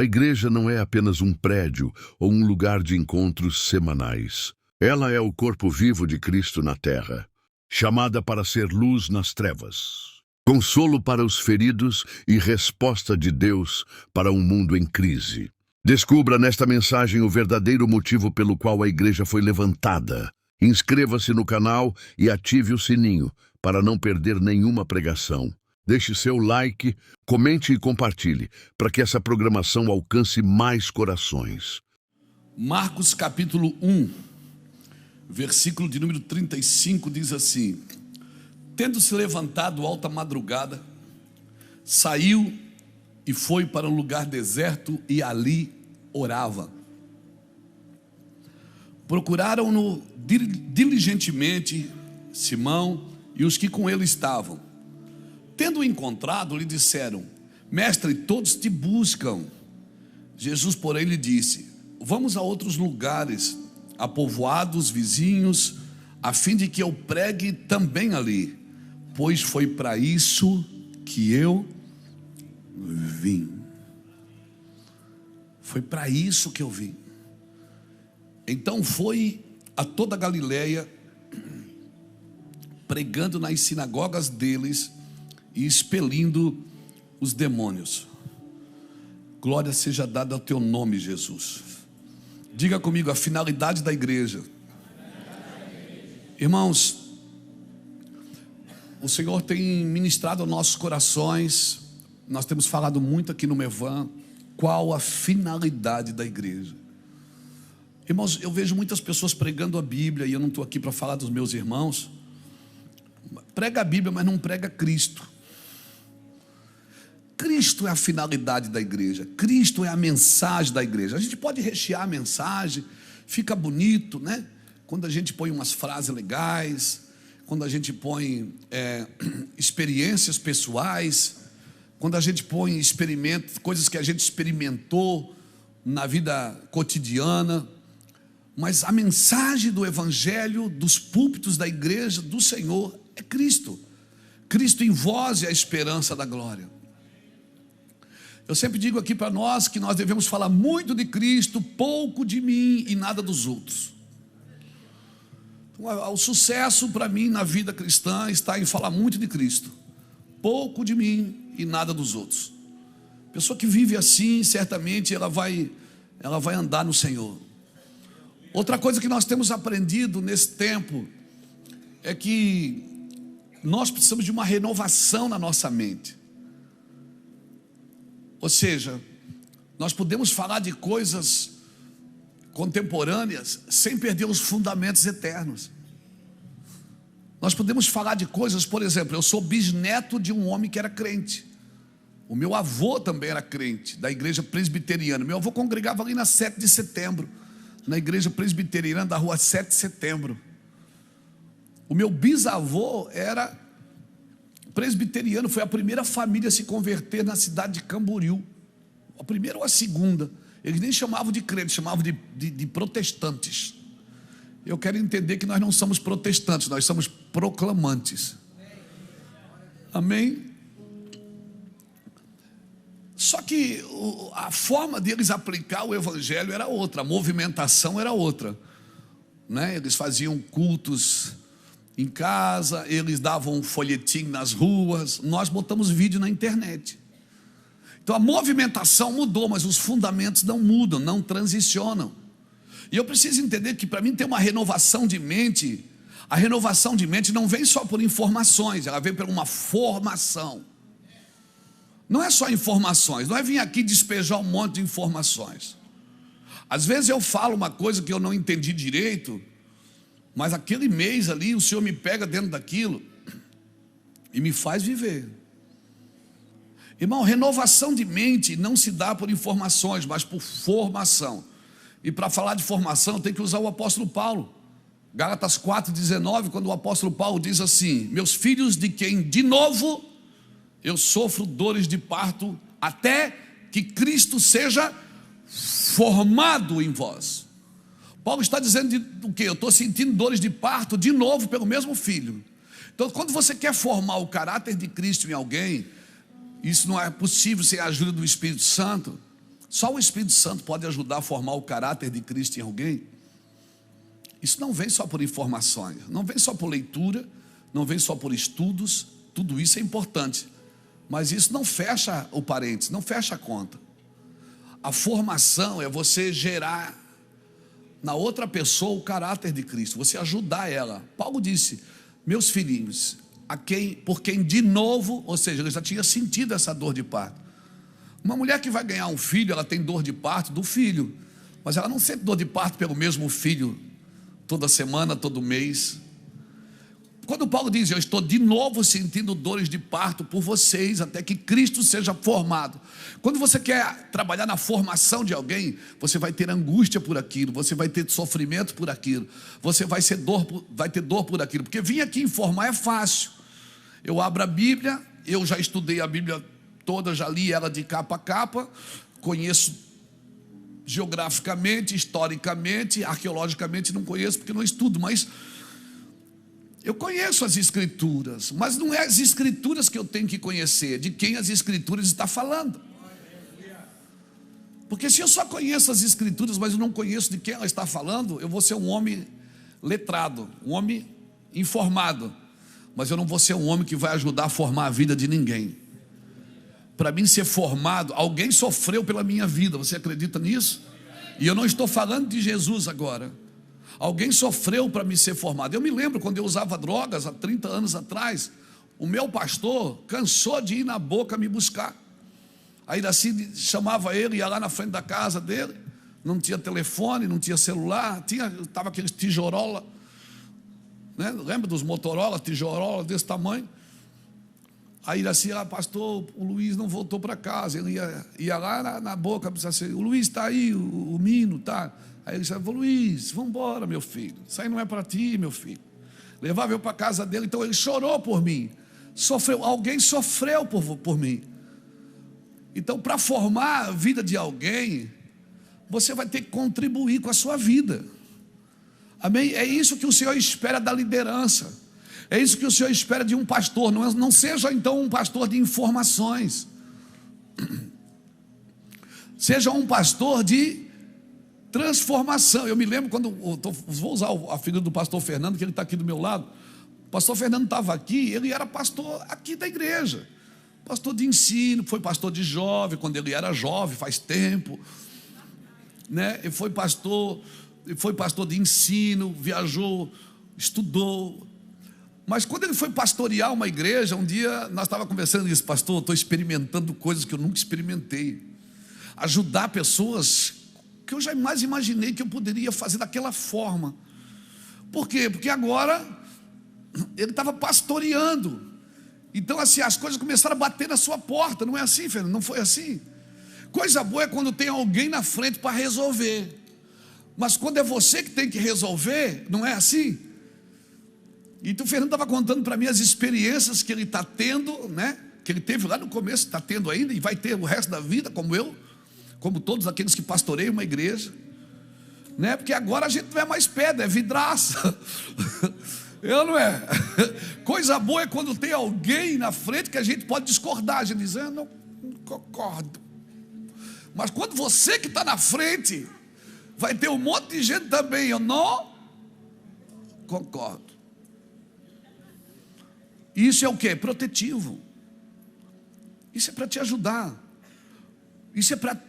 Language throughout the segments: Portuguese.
A igreja não é apenas um prédio ou um lugar de encontros semanais. Ela é o corpo vivo de Cristo na terra, chamada para ser luz nas trevas, consolo para os feridos e resposta de Deus para um mundo em crise. Descubra nesta mensagem o verdadeiro motivo pelo qual a igreja foi levantada. Inscreva-se no canal e ative o sininho para não perder nenhuma pregação. Deixe seu like, comente e compartilhe para que essa programação alcance mais corações. Marcos capítulo 1, versículo de número 35 diz assim: Tendo-se levantado alta madrugada, saiu e foi para um lugar deserto e ali orava. Procuraram-no diligentemente Simão e os que com ele estavam. Tendo-o encontrado, lhe disseram: Mestre, todos te buscam. Jesus, porém, lhe disse: Vamos a outros lugares, a povoados vizinhos, a fim de que eu pregue também ali, pois foi para isso que eu vim. Foi para isso que eu vim. Então foi a toda a Galileia, pregando nas sinagogas deles e expelindo os demônios. Glória seja dada ao teu nome, Jesus. Diga comigo a finalidade da igreja. Irmãos, o Senhor tem ministrado aos nossos corações. Nós temos falado muito aqui no Mevan. Qual a finalidade da igreja? Irmãos, eu vejo muitas pessoas pregando a Bíblia, e eu não estou aqui para falar dos meus irmãos. Prega a Bíblia, mas não prega Cristo. Cristo é a finalidade da igreja. Cristo é a mensagem da igreja. A gente pode rechear a mensagem, fica bonito, né? Quando a gente põe umas frases legais, quando a gente põe experiências pessoais, quando a gente põe coisas que a gente experimentou na vida cotidiana. Mas a mensagem do evangelho, dos púlpitos da igreja do Senhor é Cristo. Cristo em vós é a esperança da glória. Eu sempre digo aqui para nós que nós devemos falar muito de Cristo, pouco de mim e nada dos outros. Então, o sucesso para mim na vida cristã está em falar muito de Cristo, pouco de mim e nada dos outros. Pessoa que vive assim, certamente ela vai andar no Senhor. Outra coisa que nós temos aprendido nesse tempo é que nós precisamos de uma renovação na nossa mente. Ou seja, nós podemos falar de coisas contemporâneas sem perder os fundamentos eternos. Nós podemos falar de coisas, por exemplo, eu sou bisneto de um homem que era crente. O meu avô também era crente, da igreja presbiteriana. Meu avô congregava ali na 7 de setembro, na igreja presbiteriana da rua 7 de setembro. O meu bisavô era presbiteriano, foi a primeira família a se converter na cidade de Camboriú. A primeira ou a segunda. Eles nem chamavam de crentes, chamavam de protestantes. Eu quero entender que nós não somos protestantes, nós somos proclamantes. Amém? Só que a forma deles aplicar o evangelho era outra, a movimentação era outra, né? Eles faziam cultos em casa, eles davam um folhetim nas ruas, nós botamos vídeo na internet. Então a movimentação mudou, mas os fundamentos não mudam, não transicionam. E eu preciso entender que para mim ter uma renovação de mente, a renovação de mente não vem só por informações, ela vem por uma formação. Não é só informações, não é vir aqui despejar um monte de informações. Às vezes eu falo uma coisa que eu não entendi direito, mas aquele mês ali o Senhor me pega dentro daquilo e me faz viver. Irmão, renovação de mente não se dá por informações, mas por formação. E para falar de formação tem que usar o apóstolo Paulo. Gálatas 4,19, quando o apóstolo Paulo diz assim: meus filhos, de quem de novo eu sofro dores de parto, até que Cristo seja formado em vós. Paulo está dizendo o quê? Eu estou sentindo dores de parto de novo pelo mesmo filho. Então, quando você quer formar o caráter de Cristo em alguém, isso não é possível sem a ajuda do Espírito Santo. Só o Espírito Santo pode ajudar a formar o caráter de Cristo em alguém. Isso não vem só por informações, não vem só por leitura, não vem só por estudos. Tudo isso é importante, mas isso não fecha o parênteses, não fecha a conta. A formação é você gerar na outra pessoa o caráter de Cristo, você ajudar ela. Paulo disse: meus filhinhos, por quem de novo, ou seja, ele já tinha sentido essa dor de parto. Uma mulher que vai ganhar um filho, ela tem dor de parto do filho, mas ela não sente dor de parto pelo mesmo filho toda semana, todo mês. Quando Paulo diz: eu estou de novo sentindo dores de parto por vocês, até que Cristo seja formado. Quando você quer trabalhar na formação de alguém, você vai ter angústia por aquilo, você vai ter sofrimento por aquilo, você vai ter dor por aquilo, porque vir aqui informar é fácil. Eu abro a Bíblia, eu já estudei a Bíblia toda, já li ela de capa a capa, conheço geograficamente, historicamente, arqueologicamente não conheço porque não estudo, mas eu conheço as Escrituras, mas não é as Escrituras que eu tenho que conhecer, de quem as Escrituras estão falando. Porque se eu só conheço as Escrituras, mas eu não conheço de quem ela está falando, eu vou ser um homem letrado, um homem informado, mas eu não vou ser um homem que vai ajudar a formar a vida de ninguém. Para mim ser formado, alguém sofreu pela minha vida, você acredita nisso? E eu não estou falando de Jesus agora. Alguém sofreu para me ser formado. Eu me lembro quando eu usava drogas há 30 anos atrás, o meu pastor cansou de ir na boca me buscar. Aí assim chamava ele, ia lá na frente da casa dele, não tinha telefone, não tinha celular, estava aqueles tijorola, né? Lembra dos Motorola, tijorola desse tamanho? Aí assim, pastor, o Luiz não voltou para casa. Ele ia lá na boca, assim, o Luiz está aí, o Mino está. Aí ele disse: Luiz, vamos embora, meu filho, isso aí não é para ti, meu filho. Levava eu para a casa dele. Então ele chorou por mim, alguém sofreu por mim. Então, para formar a vida de alguém, você vai ter que contribuir com a sua vida. Amém? É isso que o Senhor espera da liderança, é isso que o Senhor espera de um pastor. Não seja então um pastor de informações, seja um pastor de transformação. Eu me lembro quando, vou usar a figura do pastor Fernando, que ele está aqui do meu lado. O pastor Fernando estava aqui, ele era pastor aqui da igreja, pastor de ensino, foi pastor de jovem, quando ele era jovem, faz tempo, né? Ele foi pastor de ensino, viajou, estudou. Mas quando ele foi pastorear uma igreja, um dia nós estávamos conversando e disse: pastor, estou experimentando coisas que eu nunca experimentei, ajudar pessoas que eu jamais imaginei que eu poderia fazer daquela forma. Por quê? Porque agora ele estava pastoreando. Então assim, as coisas começaram a bater na sua porta. Não é assim, Fernando? Não foi assim? Coisa boa é quando tem alguém na frente para resolver, mas quando é você que tem que resolver, não é assim? Então o Fernando estava contando para mim as experiências que ele está tendo, né? Que ele teve lá no começo, está tendo ainda e vai ter o resto da vida, como eu, como todos aqueles que pastoreiam uma igreja, né? Porque agora a gente não é mais pedra, é vidraça. Eu não é. Coisa boa é quando tem alguém na frente que a gente pode discordar, a gente diz: eu não concordo. Mas quando você que está na frente, vai ter um monte de gente também: eu não concordo. Isso é o quê? Protetivo. Isso é para te ajudar. Isso é para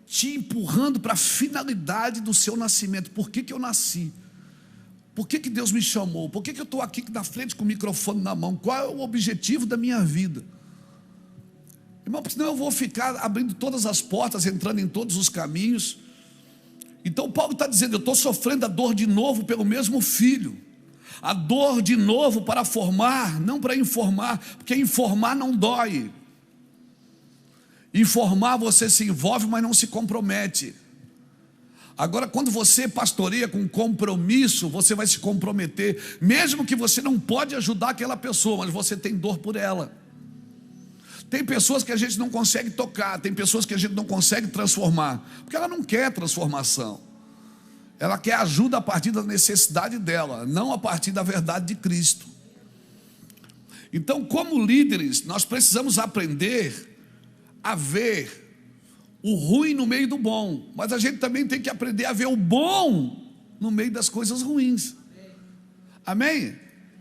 te empurrando para a finalidade do seu nascimento. Por que eu nasci? Por que Deus me chamou? Por que eu estou aqui na frente com o microfone na mão? Qual é o objetivo da minha vida? Irmão, porque senão eu vou ficar abrindo todas as portas, entrando em todos os caminhos. Então Paulo está dizendo: eu estou sofrendo a dor de novo pelo mesmo filho. A dor de novo para formar, não para informar, porque informar não dói. Informar você se envolve, mas não se compromete. Agora, quando você pastoreia com compromisso, você vai se comprometer, mesmo que você não pode ajudar aquela pessoa, mas você tem dor por ela. Tem pessoas que a gente não consegue tocar, tem pessoas que a gente não consegue transformar, porque ela não quer transformação. Ela quer ajuda a partir da necessidade dela, não a partir da verdade de Cristo. Então, como líderes, nós precisamos aprender a ver o ruim no meio do bom, mas a gente também tem que aprender a ver o bom no meio das coisas ruins. Amém?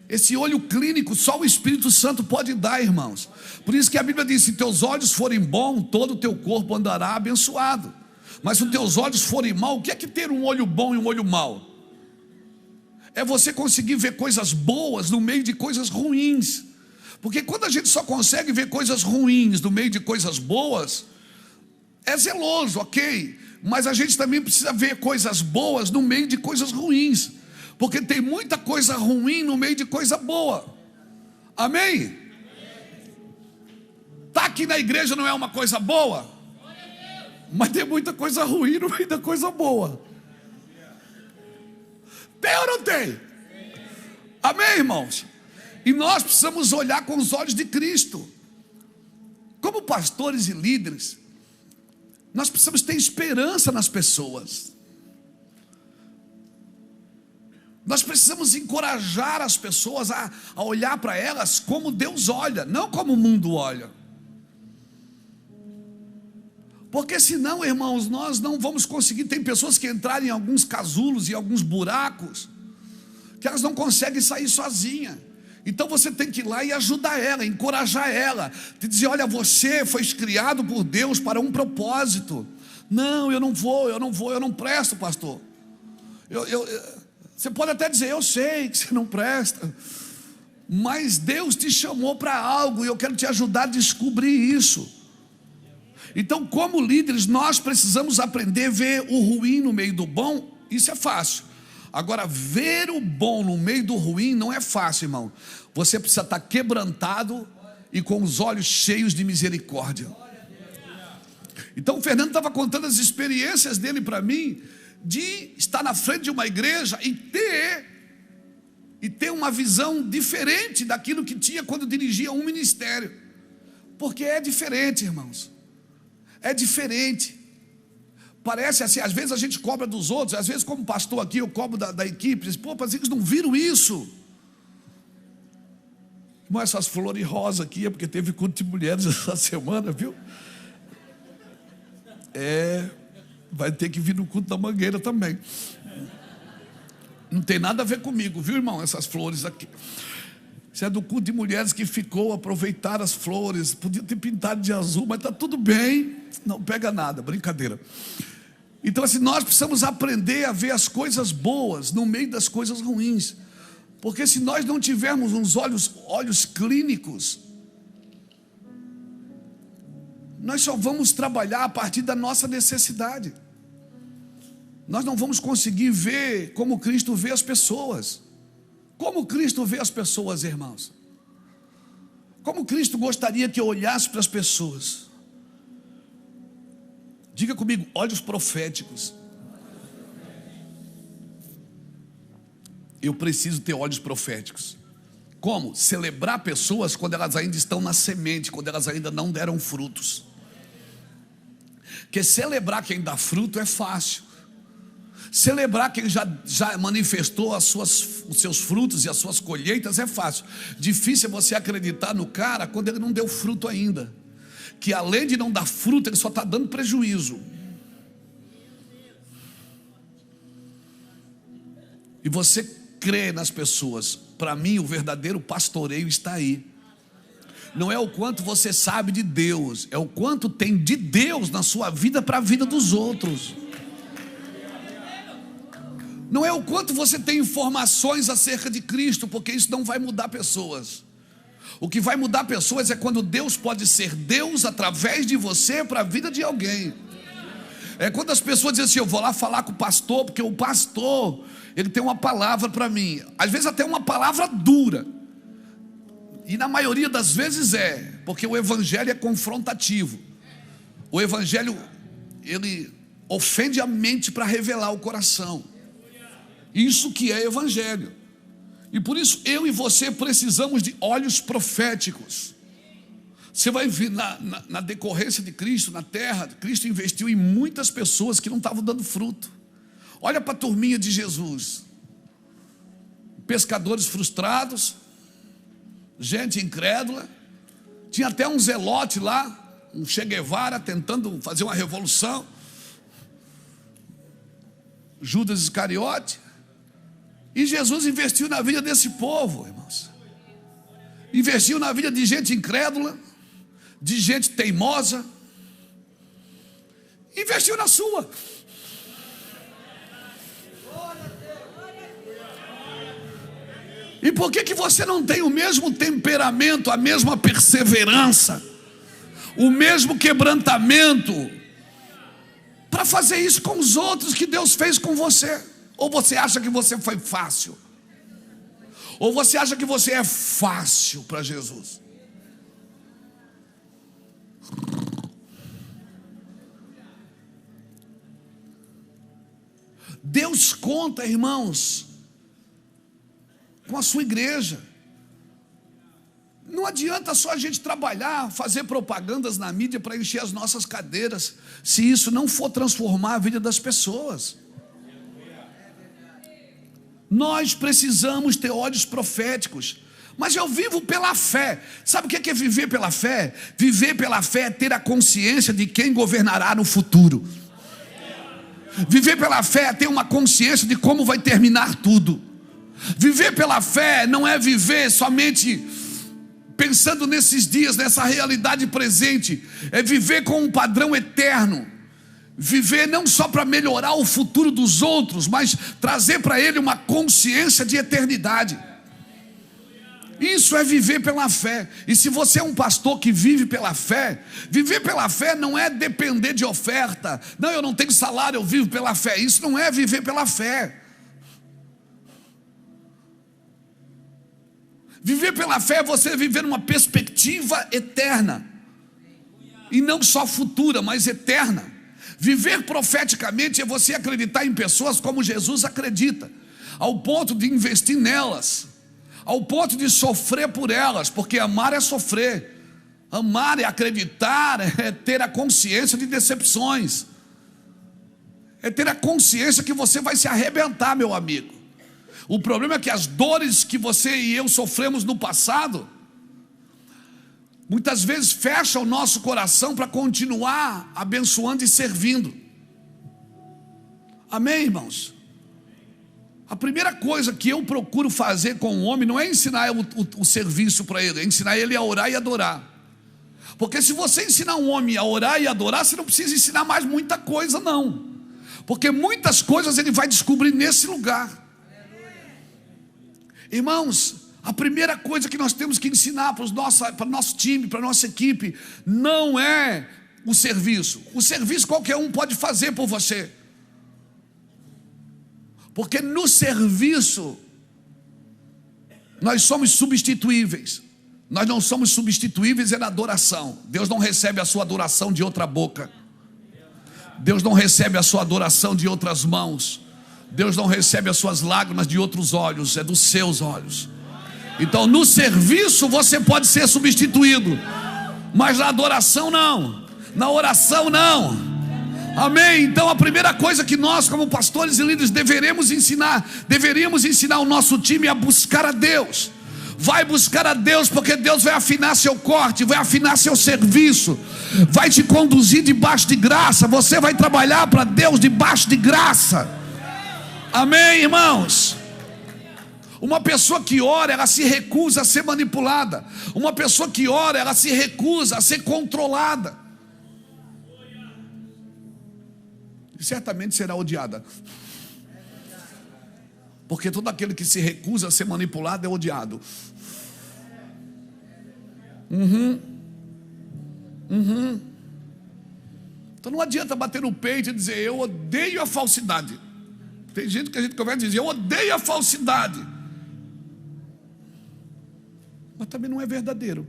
Esse olho clínico só o Espírito Santo pode dar, irmãos. Por isso que a Bíblia diz: se teus olhos forem bons, todo o teu corpo andará abençoado. Mas se os teus olhos forem maus, o que é que ter um olho bom e um olho mau? É você conseguir ver coisas boas no meio de coisas ruins. Porque quando a gente só consegue ver coisas ruins no meio de coisas boas, é zeloso, ok? Mas a gente também precisa ver coisas boas no meio de coisas ruins, porque tem muita coisa ruim no meio de coisa boa. Amém? Tá aqui na igreja não é uma coisa boa, mas tem muita coisa ruim no meio da coisa boa. Tem ou não tem? Amém, irmãos? E nós precisamos olhar com os olhos de Cristo. Como pastores e líderes, nós precisamos ter esperança nas pessoas. Nós precisamos encorajar as pessoas a olhar para elas como Deus olha, não como o mundo olha. Porque senão, irmãos, nós não vamos conseguir. Tem pessoas que entraram em alguns casulos e alguns buracos que elas não conseguem sair sozinhas. Então você tem que ir lá e ajudar ela, encorajar ela, te dizer: olha, você foi criado por Deus para um propósito. Não, eu não vou, eu não presto, pastor. Você pode até dizer: eu sei que você não presta, mas Deus te chamou para algo e eu quero te ajudar a descobrir isso. Então, como líderes, nós precisamos aprender a ver o ruim no meio do bom. Isso é fácil. Agora, ver o bom no meio do ruim não é fácil, irmão. Você precisa estar quebrantado e com os olhos cheios de misericórdia. Então o Fernando estava contando as experiências dele para mim, de estar na frente de uma igreja e ter uma visão diferente daquilo que tinha quando dirigia um ministério. Porque é diferente, irmãos. É diferente. Parece assim, às vezes a gente cobra dos outros. Às vezes, como pastor aqui, eu cobro da equipe. Diz: pô, mas eles não viram isso. Mas essas flores rosa aqui é porque teve culto de mulheres essa semana, viu? Vai ter que vir no culto da Mangueira também. Não tem nada a ver comigo, viu, irmão? Essas flores aqui. Isso é do culto de mulheres que ficou, aproveitar as flores. Podia ter pintado de azul, mas está tudo bem. Não pega nada, brincadeira. Então assim, nós precisamos aprender a ver as coisas boas no meio das coisas ruins. Porque se nós não tivermos uns olhos clínicos, nós só vamos trabalhar a partir da nossa necessidade. Nós não vamos conseguir ver como Cristo vê as pessoas. Como Cristo vê as pessoas, irmãos? Como Cristo gostaria que eu olhasse para as pessoas? Diga comigo: olhos proféticos. Eu preciso ter olhos proféticos. Como? Celebrar pessoas quando elas ainda estão na semente, quando elas ainda não deram frutos. Porque celebrar quem dá fruto é fácil. Celebrar quem já manifestou os seus frutos e as suas colheitas é fácil. Difícil é você acreditar no cara quando ele não deu fruto ainda. Que além de não dar fruto, ele só está dando prejuízo. E você crê nas pessoas. Para mim, o verdadeiro pastoreio está aí. Não é o quanto você sabe de Deus, é o quanto tem de Deus na sua vida para a vida dos outros. Não é o quanto você tem informações acerca de Cristo, porque isso não vai mudar pessoas. O que vai mudar pessoas é quando Deus pode ser Deus através de você para a vida de alguém. É quando as pessoas dizem assim: eu vou lá falar com o pastor, porque o pastor, ele tem uma palavra para mim. Às vezes até uma palavra dura. E na maioria das vezes porque o evangelho é confrontativo. O evangelho, ele ofende a mente para revelar o coração. Isso que é evangelho. E por isso eu e você precisamos de olhos proféticos. Você vai ver na decorrência de Cristo na terra, Cristo investiu em muitas pessoas que não estavam dando fruto. Olha para a turminha de Jesus: pescadores frustrados, gente incrédula, tinha até um zelote lá, um Che Guevara tentando fazer uma revolução, Judas Iscariote, e Jesus investiu na vida desse povo, irmãos. Investiu na vida de gente incrédula, de gente teimosa, investiu na sua. E por que você não tem o mesmo temperamento, a mesma perseverança, o mesmo quebrantamento para fazer isso com os outros que Deus fez com você? Ou você acha que você foi fácil? Ou você acha que você é fácil para Jesus? Deus conta, irmãos, com a sua igreja. Não adianta só a gente trabalhar, fazer propagandas na mídia para encher as nossas cadeiras, se isso não for transformar a vida das pessoas. Nós precisamos ter olhos proféticos. Mas eu vivo pela fé. Sabe o que é viver pela fé? Viver pela fé é ter a consciência de quem governará no futuro. Viver pela fé é ter uma consciência de como vai terminar tudo. Viver pela fé não é viver somente pensando nesses dias, nessa realidade presente. É viver com um padrão eterno. Viver não só para melhorar o futuro dos outros, mas trazer para ele uma consciência de eternidade. Isso é viver pela fé. E se você é um pastor que vive pela fé, viver pela fé não é depender de oferta. Não, eu não tenho salário, eu vivo pela fé. Isso não é viver pela fé. Viver pela fé é você viver uma perspectiva eterna. E não só futura, mas eterna. Viver profeticamente é você acreditar em pessoas como Jesus acredita, ao ponto de investir nelas, ao ponto de sofrer por elas, porque amar é sofrer. Amar é acreditar, é ter a consciência de decepções, é ter a consciência que você vai se arrebentar, meu amigo. O problema é que as dores que você e eu sofremos no passado, muitas vezes fecha o nosso coração para continuar abençoando e servindo. Amém, irmãos? A primeira coisa que eu procuro fazer com o homem não é ensinar o serviço para ele, é ensinar ele a orar e adorar. Porque se você ensinar um homem a orar e adorar, você não precisa ensinar mais muita coisa não. Porque muitas coisas ele vai descobrir nesse lugar. Irmãos, a primeira coisa que nós temos que ensinar para o nosso time, para a nossa equipe, não é o serviço. O serviço qualquer um pode fazer por você. Porque no serviço, nós somos substituíveis. Nós não somos substituíveis na adoração. Deus não recebe a sua adoração de outra boca. Deus não recebe a sua adoração de outras mãos. Deus não recebe as suas lágrimas de outros olhos, é dos seus olhos. Então no serviço você pode ser substituído, mas na adoração não, na oração não. Amém? Então a primeira coisa que nós como pastores e líderes deveríamos ensinar o nosso time a buscar a Deus. Vai buscar a Deus, porque Deus vai afinar seu corte, vai afinar seu serviço, vai te conduzir debaixo de graça. Você vai trabalhar para Deus debaixo de graça. Amém, irmãos? Uma pessoa que ora, ela se recusa a ser manipulada. Uma pessoa que ora, ela se recusa a ser controlada. E certamente será odiada. Porque todo aquele que se recusa a ser manipulado é odiado. Então não adianta bater no peito e dizer: eu odeio a falsidade. Tem gente que a gente conversa e diz: eu odeio a falsidade. Mas também não é verdadeiro.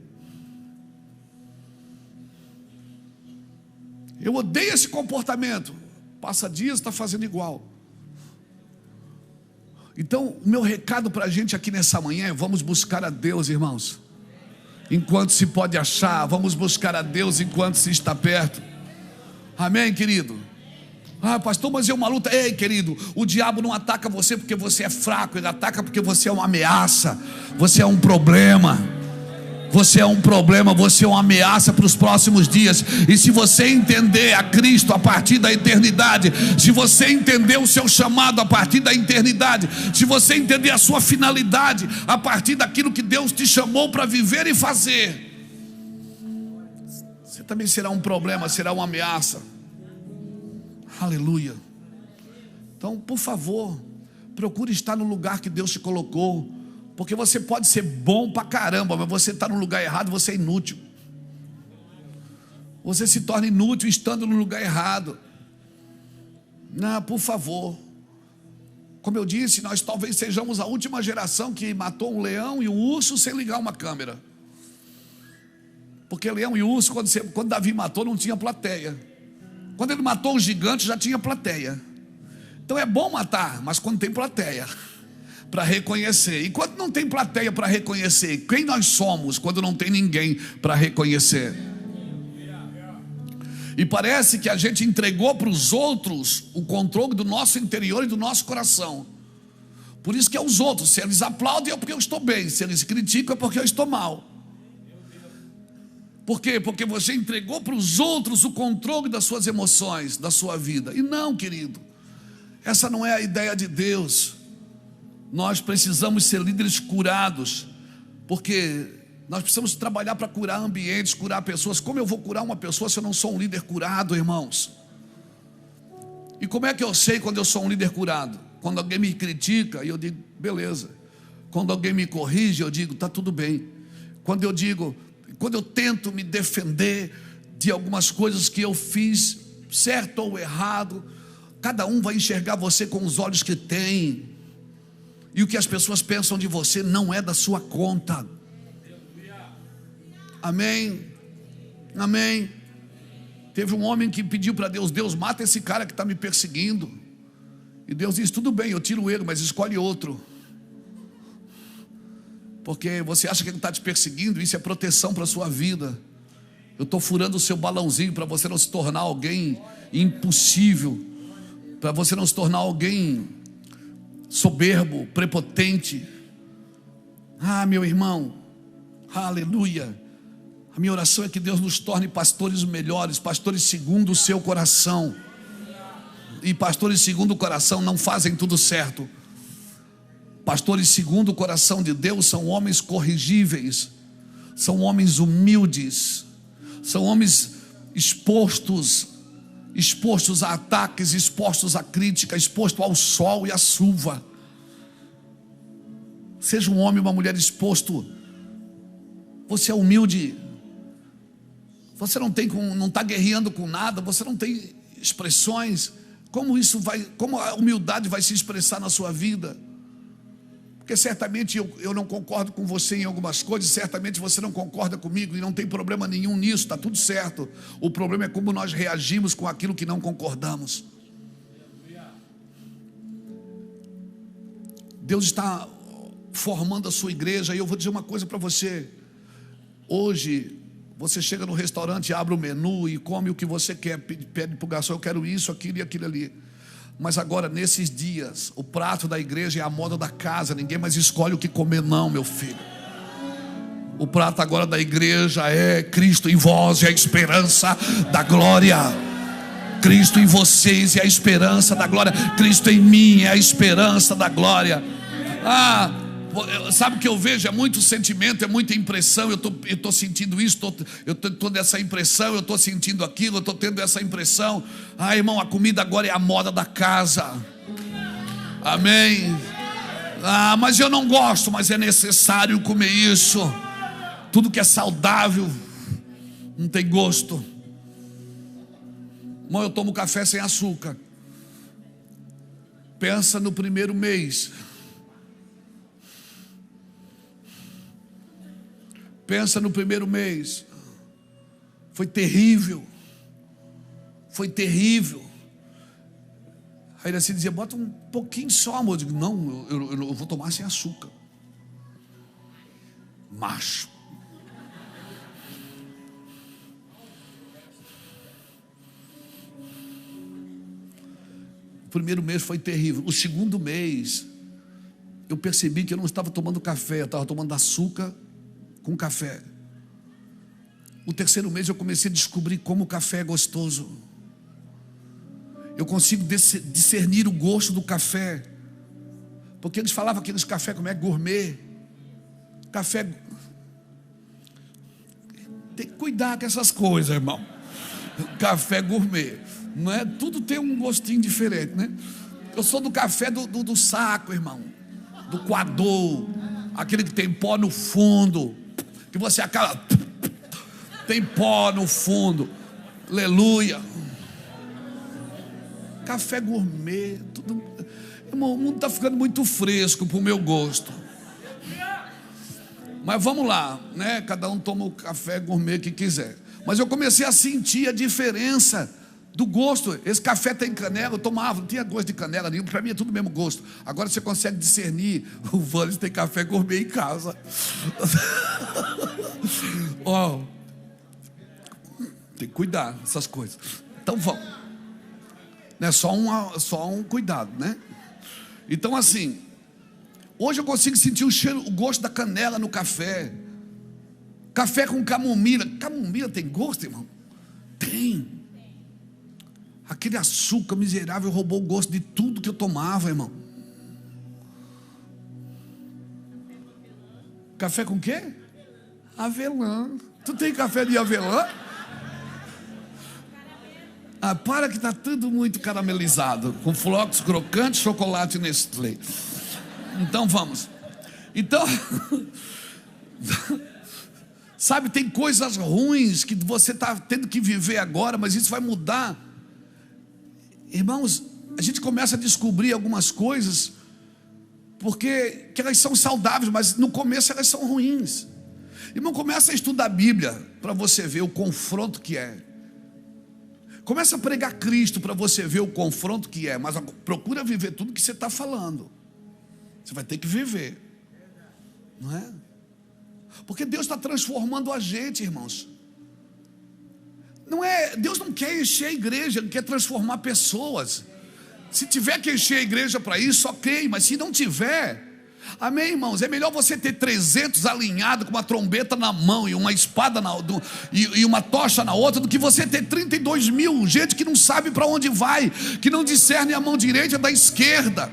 Eu odeio esse comportamento. Passa dias, está fazendo igual. Então o meu recado para a gente aqui nessa manhã é: vamos buscar a Deus, irmãos, enquanto se pode achar. Vamos buscar a Deus enquanto se está perto. Amém, querido? Ah, pastor, mas é uma luta. Ei, querido, o diabo não ataca você porque você é fraco. Ele ataca porque você é uma ameaça. Você é um problema. Você é um problema, você é uma ameaça para os próximos dias. E se você entender a Cristo a partir da eternidade, se você entender o seu chamado a partir da eternidade, se você entender a sua finalidade a partir daquilo que Deus te chamou para viver e fazer, você também será um problema, será uma ameaça. Aleluia. Então, por favor, procure estar no lugar que Deus te colocou. Porque você pode ser bom pra caramba, mas você está no lugar errado, você é inútil. Você se torna inútil estando no lugar errado. Não, por favor. Como eu disse, nós talvez sejamos a última geração que matou um leão e um urso sem ligar uma câmera. Porque leão e urso, quando Davi matou, não tinha plateia. Quando ele matou o gigante, já tinha plateia. Então é bom matar, mas quando tem plateia para reconhecer. E quando não tem plateia para reconhecer, quem nós somos quando não tem ninguém para reconhecer? E parece que a gente entregou para os outros o controle do nosso interior e do nosso coração. Por isso que é os outros. Se eles aplaudem é porque eu estou bem, se eles criticam é porque eu estou mal. Por quê? Porque você entregou para os outros o controle das suas emoções, da sua vida. E não, querido, essa não é a ideia de Deus. Nós precisamos ser líderes curados, porque nós precisamos trabalhar para curar ambientes, curar pessoas. Como eu vou curar uma pessoa se eu não sou um líder curado, irmãos? E como é que eu sei quando eu sou um líder curado? Quando alguém me critica, eu digo, beleza. Quando alguém me corrige, eu digo, está tudo bem. Quando eu tento me defender de algumas coisas que eu fiz, certo ou errado, cada um vai enxergar você com os olhos que tem. E o que as pessoas pensam de você não é da sua conta. Amém? Amém? Teve um homem que pediu para Deus: Deus, mata esse cara que está me perseguindo. E Deus disse: tudo bem, eu tiro ele, mas escolhe outro. Porque você acha que ele está te perseguindo, isso é proteção para a sua vida. Eu estou furando o seu balãozinho para você não se tornar alguém impossível, para você não se tornar alguém soberbo, prepotente. Ah, meu irmão, aleluia. A minha oração é que Deus nos torne pastores melhores, pastores segundo o seu coração. E pastores segundo o coração não fazem tudo certo. Pastores segundo o coração de Deus são homens corrigíveis, são homens humildes, são homens expostos a ataques, expostos à crítica, expostos ao sol e à chuva. Seja um homem ou uma mulher exposto. Você é humilde. Você não está guerreando com nada. Você não tem expressões. Como a humildade vai se expressar na sua vida? Porque certamente eu não concordo com você em algumas coisas, certamente você não concorda comigo, e não tem problema nenhum nisso, está tudo certo. O problema é como nós reagimos com aquilo que não concordamos. Deus está formando a sua igreja, e eu vou dizer uma coisa para você. Hoje você chega no restaurante, abre o menu e come o que você quer, pede para o garçom: eu quero isso, aquilo e aquilo ali. Mas agora, nesses dias, o prato da igreja é a moda da casa. Ninguém mais escolhe o que comer, não, meu filho. O prato agora da igreja é Cristo em vós, é a esperança da glória. Cristo em vocês é a esperança da glória. Cristo em mim é a esperança da glória. Sabe o que eu vejo? É muito sentimento, é muita impressão. Eu estou sentindo isso, eu estou nessa impressão, eu estou sentindo aquilo, eu estou tendo essa impressão. Irmão, a comida agora é a moda da casa. Amém? Mas eu não gosto, mas é necessário comer isso. Tudo que é saudável não tem gosto. Irmão, eu tomo café sem açúcar. Pensa no primeiro mês. Pensa no primeiro mês. Foi terrível. Foi terrível. Aí ele assim dizia: bota um pouquinho só, amor. Eu digo: não, eu vou tomar sem açúcar. Macho. O primeiro mês foi terrível. O segundo mês, eu percebi que eu não estava tomando café, eu estava tomando açúcar com café. O terceiro mês eu comecei a descobrir como o café é gostoso. Eu consigo discernir o gosto do café. Porque eles falavam aqueles café como é gourmet. Café. Tem que cuidar com essas coisas, irmão. Café gourmet. Não é? Tudo tem um gostinho diferente, né? Eu sou do café do saco, irmão. Do coador. Aquele que tem pó no fundo. Que você acaba. Tem pó no fundo. Aleluia. Café gourmet. Tudo. Irmão, o mundo está ficando muito fresco para o meu gosto. Mas vamos lá, né? Cada um toma o café gourmet que quiser. Mas eu comecei a sentir a diferença do gosto. Esse café tem canela, eu tomava, não tinha gosto de canela nenhum. Para mim é tudo o mesmo gosto. Agora você consegue discernir. O Vânis tem café gourmet em casa. Ó, tem que cuidar dessas coisas. Então vamos. Não é só um cuidado, né? Então assim, hoje eu consigo sentir o cheiro, o gosto da canela no café. Café com camomila. Camomila tem gosto, irmão? Tem. Aquele açúcar miserável roubou o gosto de tudo que eu tomava, irmão. Café com quê? Avelã. Tu tem café de avelã? Ah, para que está tudo muito caramelizado, com flocos crocantes, chocolate Nestlé. Então vamos. Então, sabe, tem coisas ruins que você está tendo que viver agora, mas isso vai mudar. Irmãos, a gente começa a descobrir algumas coisas, porque que elas são saudáveis, mas no começo elas são ruins. Irmão, começa a estudar a Bíblia, para você ver o confronto que é. Começa a pregar Cristo para você ver o confronto que é. Mas procura viver tudo que você está falando. Você vai ter que viver, não é? Porque Deus está transformando a gente, irmãos. Não é, Deus não quer encher a igreja, Ele quer transformar pessoas. Se tiver que encher a igreja para isso, ok. Mas se não tiver, amém, irmãos? É melhor você ter 300 alinhados com uma trombeta na mão e uma espada e uma tocha na outra, do que você ter 32 mil, gente que não sabe para onde vai, que não discerne a mão direita da esquerda.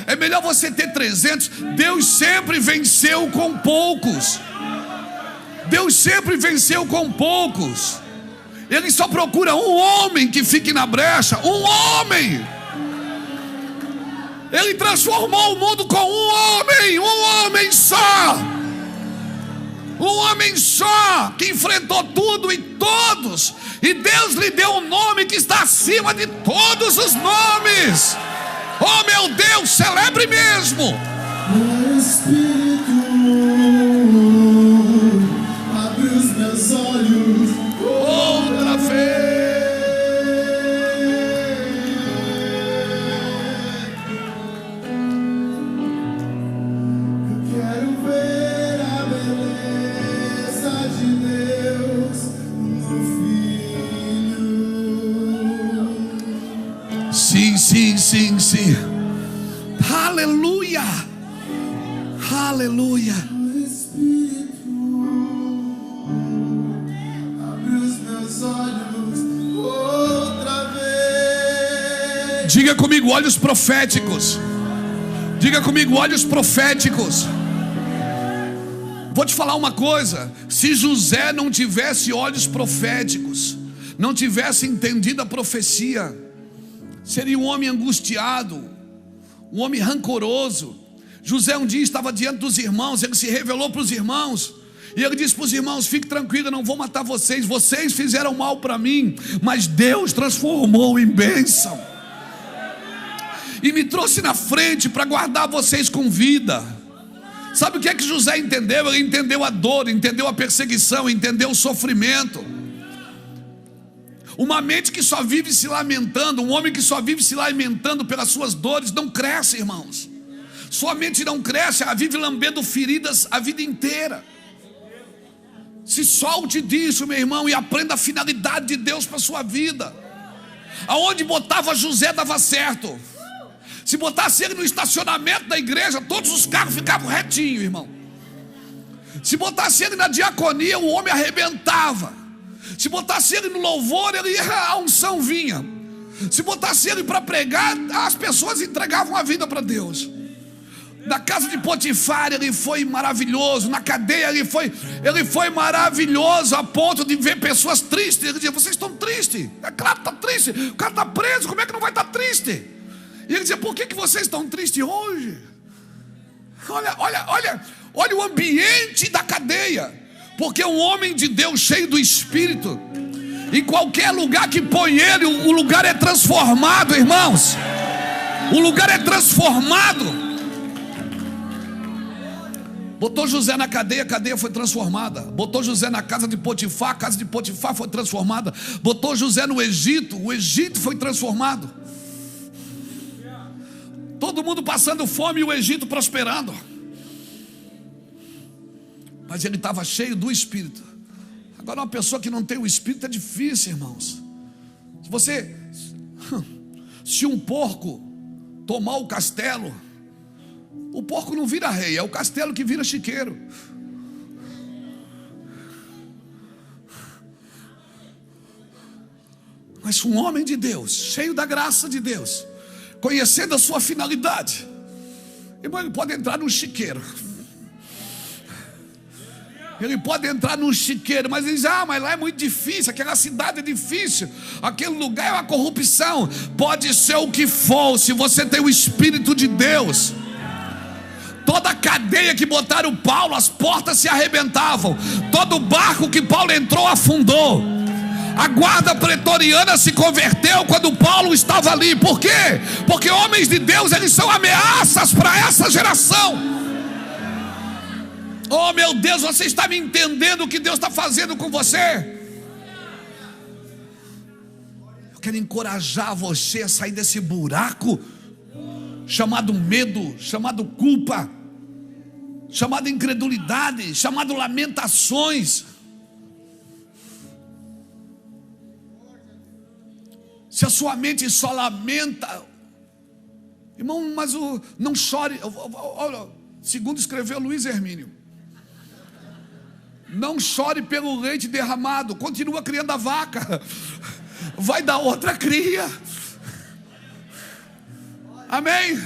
É melhor você ter 300. Deus sempre venceu com poucos. Deus sempre venceu com poucos. Ele só procura um homem que fique na brecha. Um homem. Ele transformou o mundo com um homem só. Um homem só que enfrentou tudo e todos. E Deus lhe deu um nome que está acima de todos os nomes. Oh meu Deus, celebre mesmo. O Espírito abre os meus olhos outra vez. Eu quero ver a beleza de Deus no Filho. Sim, sim, sim, sim. Aleluia. Aleluia. O Espírito abre os meus olhos outra vez. Diga comigo, olhos proféticos. Diga comigo, olhos proféticos. Vou te falar uma coisa. Se José não tivesse olhos proféticos, não tivesse entendido a profecia, seria um homem angustiado, um homem rancoroso. José um dia estava diante dos irmãos, ele se revelou para os irmãos, e ele disse para os irmãos: fique tranquilo, eu não vou matar vocês, vocês fizeram mal para mim, mas Deus transformou em bênção, e me trouxe na frente para guardar vocês com vida. Sabe o que é que José entendeu? Ele entendeu a dor, entendeu a perseguição, entendeu o sofrimento. Uma mente que só vive se lamentando, um homem que só vive se lamentando pelas suas dores, não cresce, irmãos. Sua mente não cresce, ela vive lambendo feridas a vida inteira. Se solte disso, meu irmão, e aprenda a finalidade de Deus para a sua vida. Aonde botava José dava certo. Se botasse ele no estacionamento da igreja, todos os carros ficavam retinhos, irmão. Se botasse ele na diaconia, o homem arrebentava. Se botasse ele no louvor, a unção vinha. Se botasse ele para pregar, as pessoas entregavam a vida para Deus. Na casa de Potifar ele foi maravilhoso. Na cadeia ele foi maravilhoso, a ponto de ver pessoas tristes. Ele dizia: vocês estão tristes? É claro que está triste. O cara está preso, como é que não vai estar triste? E ele dizia: por que vocês estão tristes hoje? Olha o ambiente da cadeia. Porque um homem de Deus cheio do Espírito, em qualquer lugar que põe ele, o lugar é transformado, irmãos. O lugar é transformado. Botou José na cadeia, a cadeia foi transformada. Botou José na casa de Potifar, a casa de Potifar foi transformada. Botou José no Egito, o Egito foi transformado. Todo mundo passando fome e o Egito prosperando. Mas ele estava cheio do Espírito. Agora, uma pessoa que não tem o Espírito é difícil, irmãos. Se um porco tomar o castelo, o porco não vira rei, é o castelo que vira chiqueiro. Mas um homem de Deus, cheio da graça de Deus, conhecendo a sua finalidade, irmão, ele pode entrar num chiqueiro. Ele pode entrar num chiqueiro, mas ele diz: mas lá é muito difícil, aquela cidade é difícil, aquele lugar é uma corrupção. Pode ser o que for, se você tem o Espírito de Deus. Toda a cadeia que botaram Paulo, as portas se arrebentavam. Todo barco que Paulo entrou afundou. A guarda pretoriana se converteu quando Paulo estava ali. Por quê? Porque homens de Deus, eles são ameaças para essa geração. Oh meu Deus, você está me entendendo o que Deus está fazendo com você? Eu quero encorajar você a sair desse buraco chamado medo, chamado culpa, chamado incredulidade, chamado lamentações. Se a sua mente só lamenta, irmão, mas não chore. Olha, segundo escreveu Luiz Hermínio, não chore pelo leite derramado, continua criando a vaca, vai dar outra cria. Amém?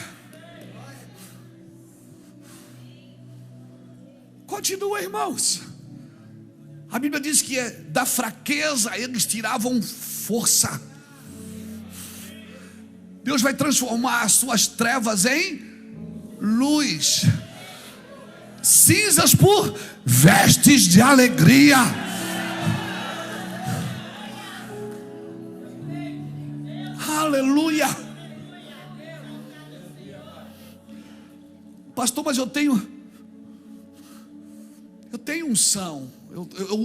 Continua, irmãos. A Bíblia diz que da fraqueza eles tiravam força. Deus vai transformar as suas trevas em luz, cinzas por vestes de alegria. Aleluia. Pastor, mas eu tenho unção.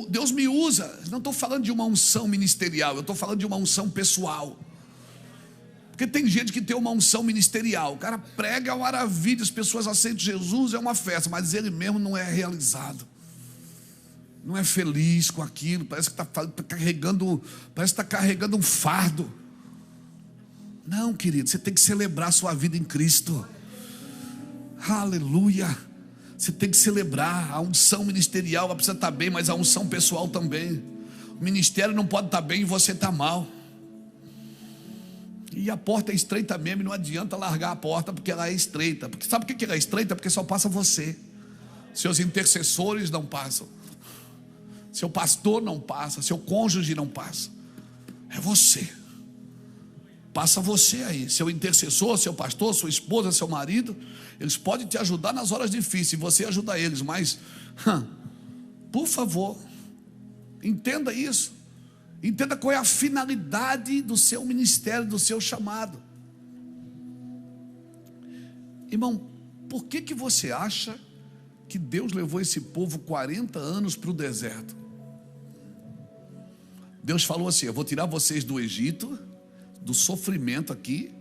Deus me usa. Não estou falando de uma unção ministerial, eu estou falando de uma unção pessoal. Porque tem gente que tem uma unção ministerial, o cara prega a maravilha, as pessoas aceitam Jesus, é uma festa, mas ele mesmo não é realizado, não é feliz com aquilo, parece que está carregando um fardo. Não, querido, você tem que celebrar a sua vida em Cristo. Aleluia. Você tem que celebrar. A unção ministerial, ela precisa estar bem, mas a unção pessoal também. O ministério não pode estar bem e você estar mal. E a porta é estreita mesmo, e não adianta largar a porta porque ela é estreita. Porque sabe por que ela é estreita? Porque só passa você. Seus intercessores não passam, seu pastor não passa, seu cônjuge não passa. É você. Passa você aí, seu intercessor, seu pastor, sua esposa, seu marido. Eles podem te ajudar nas horas difíceis, você ajuda eles, mas por favor, entenda isso. Entenda qual é a finalidade do seu ministério, do seu chamado. Irmão, por que você acha que Deus levou esse povo 40 anos para o deserto? Deus falou assim: eu vou tirar vocês do Egito, do sofrimento aqui,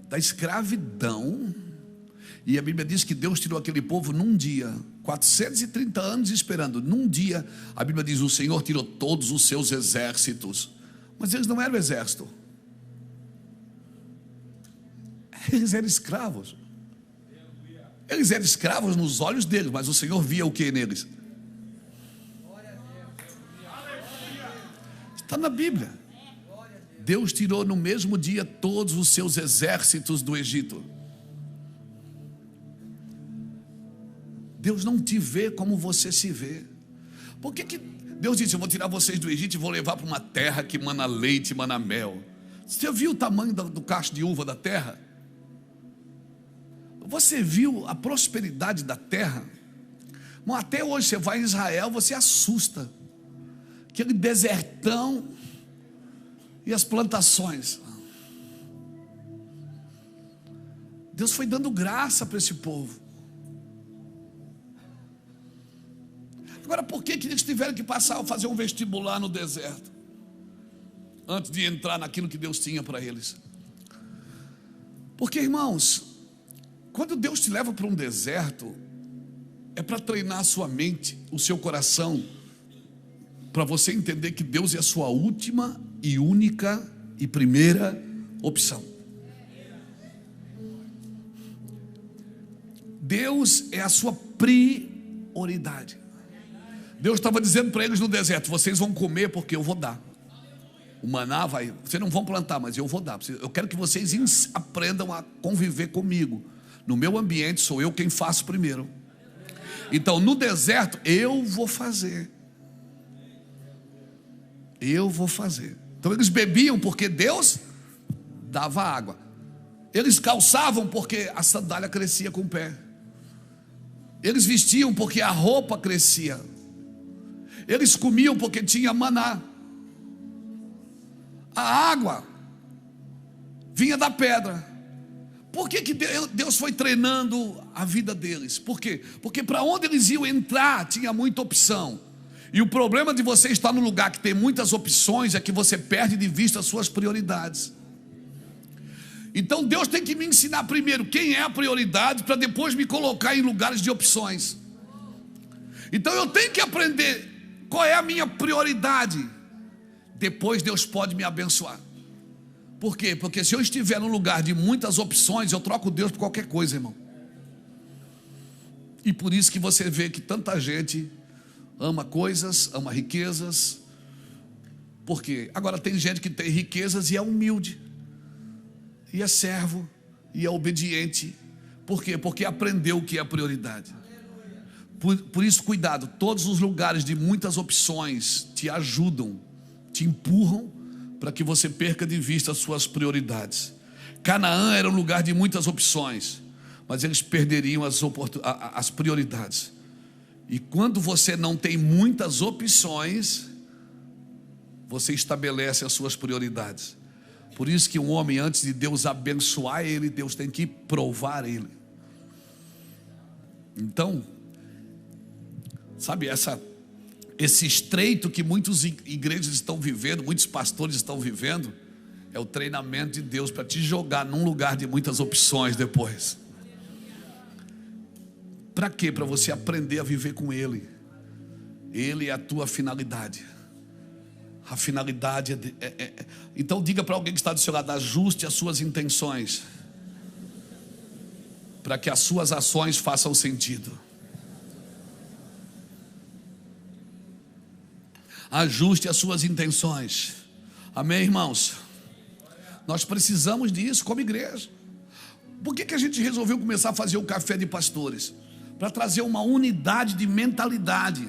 da escravidão. E a Bíblia diz que Deus tirou aquele povo num dia, 430 anos esperando. Num dia, a Bíblia diz: o Senhor tirou todos os seus exércitos. Mas eles não eram exército, eles eram escravos. Eles eram escravos nos olhos deles, mas o Senhor via o que neles? Está na Bíblia. Deus tirou no mesmo dia todos os seus exércitos do Egito. Deus não te vê como você se vê. Por que Deus disse: eu vou tirar vocês do Egito e vou levar para uma terra que mana leite e mana mel? Você viu o tamanho do cacho de uva da terra? Você viu a prosperidade da terra? Bom, até hoje você vai em Israel, você assusta. Aquele desertão e as plantações. Deus foi dando graça para esse povo. Agora, por que eles tiveram que passar a fazer um vestibular no deserto antes de entrar naquilo que Deus tinha para eles? Porque, irmãos, quando Deus te leva para um deserto, é para treinar a sua mente, o seu coração, para você entender que Deus é a sua última e única e primeira opção. Deus é a sua prioridade. Deus estava dizendo para eles no deserto: vocês vão comer porque eu vou dar. O maná vai, vocês não vão plantar, mas eu vou dar. Eu quero que vocês aprendam a conviver comigo. No meu ambiente sou eu quem faço primeiro. Então no deserto eu vou fazer. Eu vou fazer. Então eles bebiam porque Deus dava água. Eles calçavam porque a sandália crescia com o pé. Eles vestiam porque a roupa crescia. Eles comiam porque tinha maná. A água vinha da pedra. Por que Deus foi treinando a vida deles? Por quê? Porque para onde eles iam entrar tinha muita opção. E o problema de você estar num lugar que tem muitas opções é que você perde de vista as suas prioridades. Então Deus tem que me ensinar primeiro quem é a prioridade, para depois me colocar em lugares de opções. Então eu tenho que aprender qual é a minha prioridade. Depois Deus pode me abençoar. Por quê? Porque se eu estiver num lugar de muitas opções, eu troco Deus por qualquer coisa, irmão. E por isso que você vê que tanta gente ama coisas, ama riquezas. Por quê? Agora tem gente que tem riquezas e é humilde, e é servo, e é obediente. Por quê? Porque aprendeu o que é a prioridade. Por isso, cuidado. Todos os lugares de muitas opções te ajudam, te empurram para que você perca de vista as suas prioridades. Canaã era um lugar de muitas opções, mas eles perderiam as prioridades. E quando você não tem muitas opções, você estabelece as suas prioridades. Por isso que um homem, antes de Deus abençoar ele, Deus tem que provar ele. Então, sabe, esse estreito que muitas igrejas estão vivendo, muitos pastores estão vivendo, é o treinamento de Deus para te jogar num lugar de muitas opções depois. Para quê? Para você aprender a viver com Ele. Ele é a tua finalidade. A finalidade então diga para alguém que está do seu lado: ajuste as suas intenções, para que as suas ações façam sentido. Ajuste as suas intenções. Amém, irmãos? Nós precisamos disso como igreja. Por que a gente resolveu começar a fazer o café de pastores? Para trazer uma unidade de mentalidade.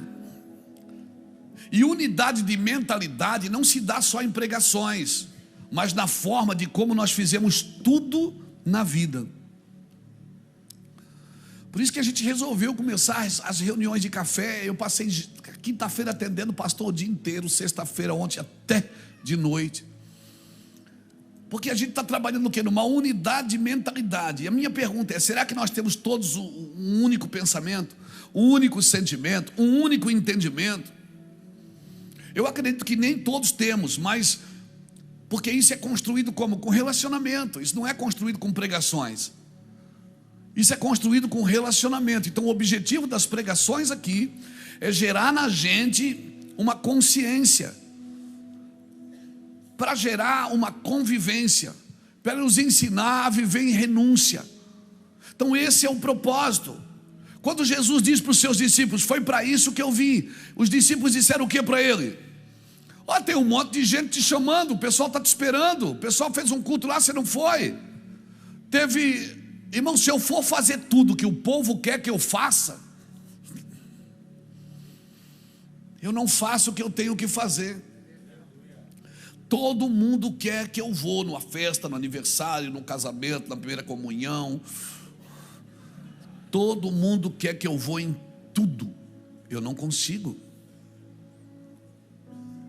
E unidade de mentalidade não se dá só em pregações, mas na forma de como nós fizemos tudo na vida. Por isso que a gente resolveu começar as reuniões de café. Eu passei quinta-feira atendendo o pastor o dia inteiro, sexta-feira, ontem até de noite. Porque a gente está trabalhando no quê? Numa unidade de mentalidade. E a minha pergunta é: será que nós temos todos um único pensamento, um único sentimento, um único entendimento? Eu acredito que nem todos temos, mas porque isso é construído como? Com relacionamento. Isso não é construído com pregações. Isso é construído com relacionamento. Então o objetivo das pregações aqui é gerar na gente uma consciência, para gerar uma convivência, para nos ensinar a viver em renúncia. Então esse é o propósito. Quando Jesus diz para os seus discípulos: foi para isso que eu vim, os discípulos disseram o que para ele? Ó, tem um monte de gente te chamando, o pessoal está te esperando, o pessoal fez um culto lá, você não foi. Irmão, se eu for fazer tudo que o povo quer que eu faça, eu não faço o que eu tenho que fazer. Todo mundo quer que eu vou numa festa, no aniversário, no casamento, na primeira comunhão. Todo mundo quer que eu vou em tudo. Eu não consigo.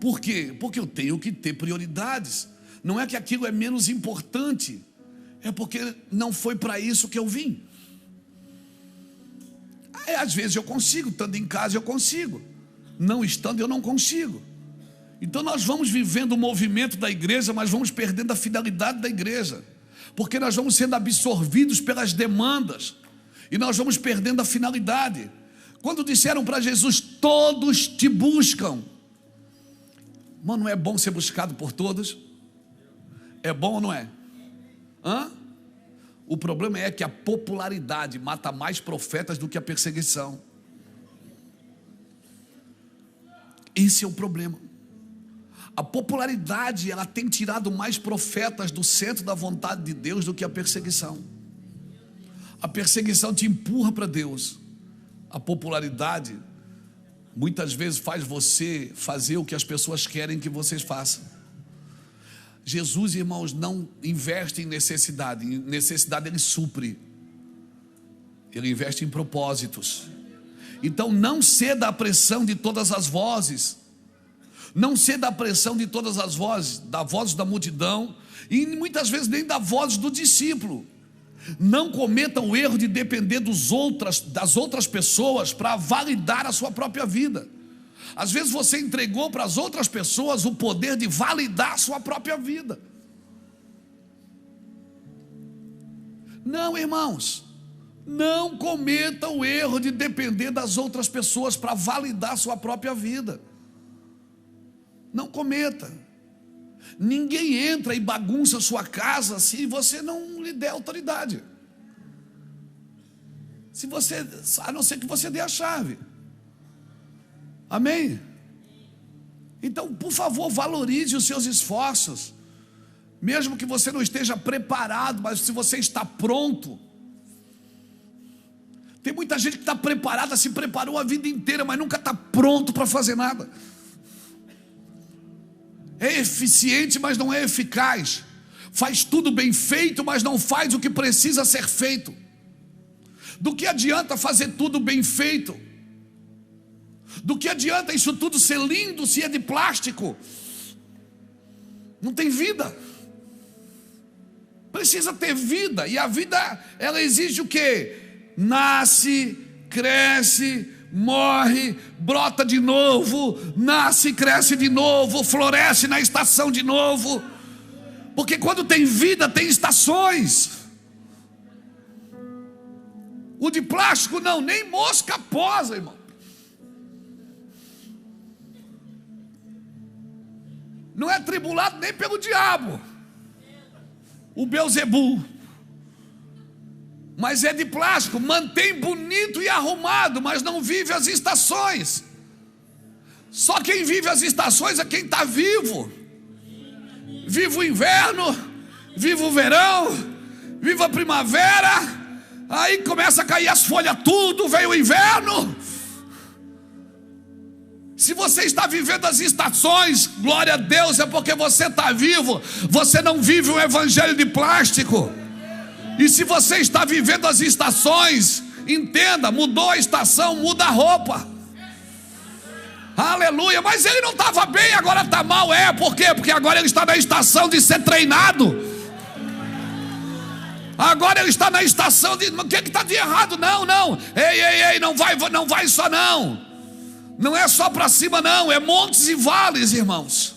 Por quê? Porque eu tenho que ter prioridades. Não é que aquilo é menos importante, é porque não foi para isso que eu vim. Às vezes eu consigo, estando em casa eu consigo, não estando eu não consigo. Então nós vamos vivendo o movimento da igreja, mas vamos perdendo a finalidade da igreja, porque nós vamos sendo absorvidos pelas demandas, e nós vamos perdendo a finalidade. Quando disseram para Jesus: todos te buscam. Mano, não é bom ser buscado por todos? É bom ou não é? O problema é que a popularidade mata mais profetas do que a perseguição. Esse é o problema. A popularidade, ela tem tirado mais profetas do centro da vontade de Deus do que a perseguição. A perseguição te empurra para Deus. A popularidade muitas vezes faz você fazer o que as pessoas querem que vocês façam. Jesus, irmãos, não investe em necessidade. Em necessidade ele supre. Ele investe em propósitos. Então não ceda à pressão de todas as vozes. Não ceda à pressão de todas as vozes, da voz da multidão, e muitas vezes nem da voz do discípulo. Não cometa o erro de depender das outras pessoas para validar a sua própria vida. Às vezes você entregou para as outras pessoas o poder de validar a sua própria vida. Não, irmãos, não cometa o erro de depender das outras pessoas para validar a sua própria vida. Não cometa. Ninguém entra e bagunça a sua casa se você não lhe der autoridade. A não ser que você dê a chave. Amém? Então, por favor, valorize os seus esforços. Mesmo que você não esteja preparado, mas se você está pronto. Tem muita gente que está preparada, se preparou a vida inteira, mas nunca está pronto para fazer nada. É eficiente, mas não é eficaz. Faz tudo bem feito, mas não faz o que precisa ser feito. Do que adianta fazer tudo bem feito? Do que adianta isso tudo ser lindo se é de plástico? Não tem vida. Precisa ter vida. E a vida, ela exige o quê? Nasce, cresce, morre, brota de novo, nasce, cresce de novo, floresce na estação de novo. Porque quando tem vida, tem estações. O de plástico não, nem mosca posa, irmão. Não é tribulado nem pelo diabo, o Belzebu. Mas é de plástico, mantém bonito e arrumado, mas não vive as estações. Só quem vive as estações é quem está vivo. Vive o inverno, vive o verão, vive a primavera. Aí começa a cair as folhas tudo, vem o inverno. Se você está vivendo as estações, glória a Deus, é porque você está vivo. Você não vive um evangelho de plástico. E se você está vivendo as estações, entenda, mudou a estação, muda a roupa. Aleluia, mas ele não estava bem, agora está mal. Por quê? Porque agora ele está na estação de ser treinado. Agora ele está na estação de... O que está de errado? Não. Ei, não vai só não. Não é só para cima não, é montes e vales, irmãos.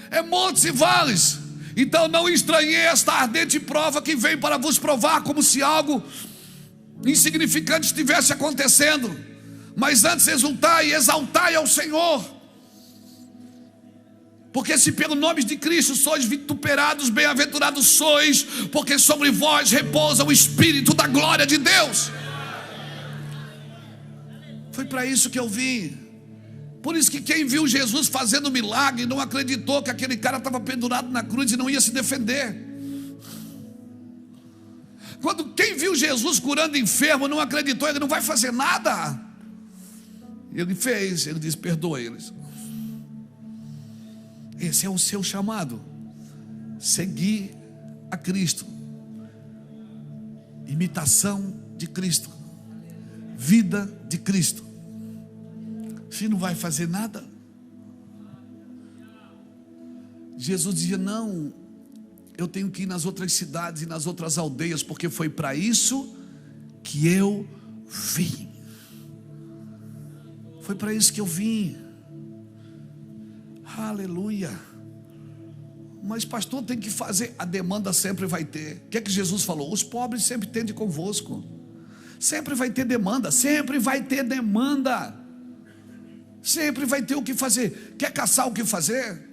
É montes e vales. Então não estranhei esta ardente prova que vem para vos provar, como se algo insignificante estivesse acontecendo. Mas antes exultai e exaltai ao Senhor. Porque se pelo nome de Cristo sois vituperados, bem-aventurados sois, porque sobre vós repousa o Espírito da glória de Deus. Foi para isso que eu vim. Por isso que quem viu Jesus fazendo milagre não acreditou que aquele cara estava pendurado na cruz e não ia se defender. Quando quem viu Jesus curando enfermo não acreditou, ele não vai fazer nada. Ele fez, ele disse: perdoa eles. Esse é o seu chamado. Seguir a Cristo. Imitação de Cristo. Vida de Cristo. Você não vai fazer nada? Jesus dizia: não, eu tenho que ir nas outras cidades e nas outras aldeias, porque foi para isso que eu vim. Foi para isso que eu vim. Aleluia. Mas pastor, tem que fazer. A demanda sempre vai ter. O que é que Jesus falou? Os pobres sempre tendem convosco. Sempre vai ter demanda. Sempre vai ter demanda. Sempre vai ter o que fazer. Quer caçar o que fazer?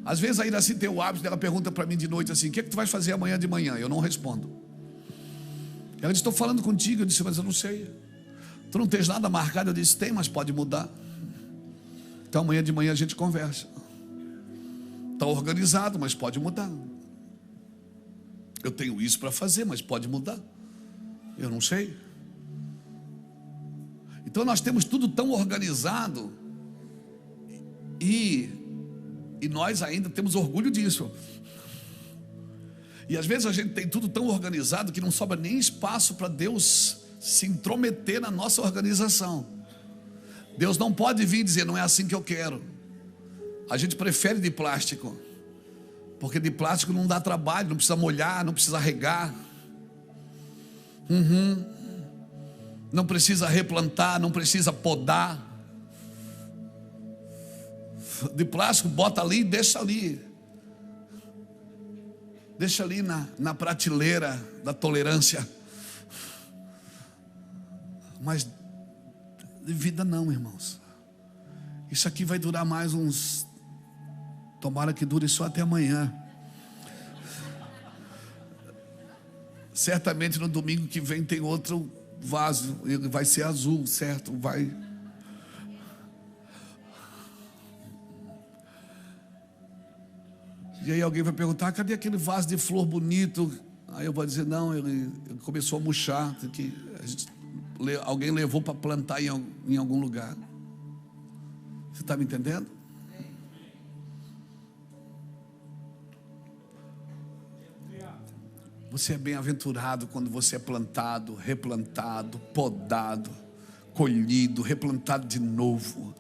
Às vezes a Iraci tem o hábito, ela pergunta para mim de noite assim: o que é que tu vais fazer amanhã de manhã? Eu não respondo. Ela diz: estou falando contigo. Eu disse: mas eu não sei. Tu não tens nada marcado? Eu disse: tem, mas pode mudar. Então amanhã de manhã a gente conversa. Está organizado, mas pode mudar. Eu tenho isso para fazer, mas pode mudar. Eu não sei. Então nós temos tudo tão organizado e nós ainda temos orgulho disso. E às vezes a gente tem tudo tão organizado que não sobra nem espaço para Deus se intrometer na nossa organização. Deus não pode vir dizer: não é assim que eu quero. A gente prefere de plástico, porque de plástico não dá trabalho, não precisa molhar, não precisa regar, não precisa replantar, não precisa podar. De plástico, bota ali e deixa ali. Deixa ali na prateleira da tolerância. Mas de vida não, irmãos. Isso aqui vai durar mais uns... Tomara que dure só até amanhã. Certamente no domingo que vem tem outro vaso. Ele vai ser azul, certo? Vai... E aí alguém vai perguntar: cadê aquele vaso de flor bonito? Aí eu vou dizer: não, ele começou a murchar. Alguém levou para plantar em algum lugar. Você está me entendendo? Você é bem-aventurado quando você é plantado, replantado, podado, colhido, replantado de novo.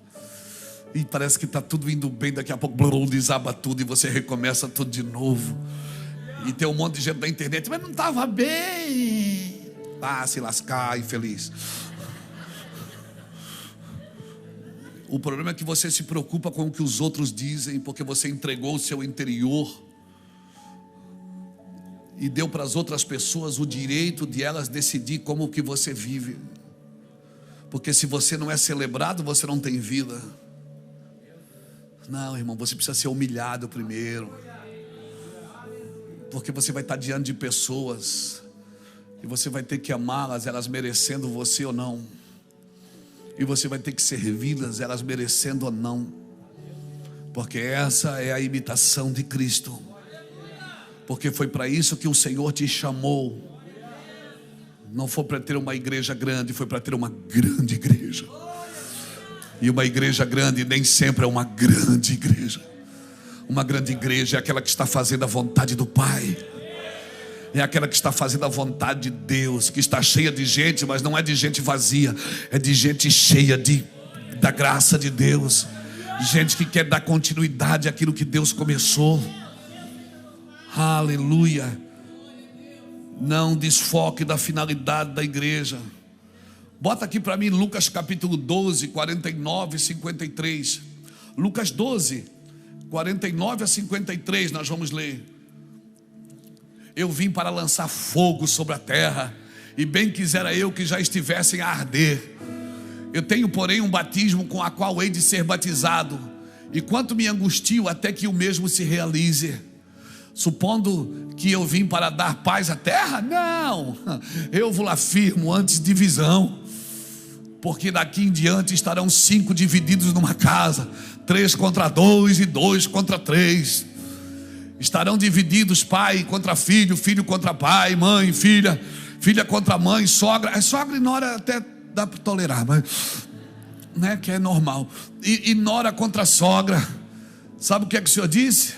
E parece que está tudo indo bem, daqui a pouco desaba tudo e você recomeça tudo de novo. E tem um monte de gente na internet: mas não estava bem. Ah, se lascar, infeliz. O problema é que você se preocupa com o que os outros dizem, porque você entregou o seu interior e deu para as outras pessoas o direito de elas decidir como que você vive. Porque se você não é celebrado, você não tem vida. Não, irmão, você precisa ser humilhado primeiro, porque você vai estar diante de pessoas e você vai ter que amá-las, elas merecendo você ou não. E você vai ter que servi-las, elas merecendo ou não. Porque essa é a imitação de Cristo. Porque foi para isso que o Senhor te chamou. Não foi para ter uma igreja grande, foi para ter uma grande igreja. E uma igreja grande nem sempre é uma grande igreja. Uma grande igreja é aquela que está fazendo a vontade do Pai. É aquela que está fazendo a vontade de Deus, que está cheia de gente, mas não é de gente vazia, é de gente cheia da graça de Deus. Gente que quer dar continuidade àquilo que Deus começou. Aleluia. Não desfoque da finalidade da igreja. Bota aqui para mim Lucas capítulo 12, 49 e 53. Lucas 12, 49 a 53, nós vamos ler. Eu vim para lançar fogo sobre a terra, e bem quisera eu que já estivessem a arder. Eu tenho, porém, um batismo com a qual hei de ser batizado, E quanto me angustio até que o mesmo se realize. Supondo que eu vim para dar paz à terra? Não, eu vos afirmo antes divisão. Porque daqui em diante estarão 5 divididos numa casa, 3 contra 2 e 2 contra 3. Estarão divididos pai contra filho, filho contra pai, mãe, filha, filha contra mãe, sogra. Sogra e nora até dá para tolerar, mas né, que é normal. E nora contra sogra. Sabe o que é que o Senhor disse?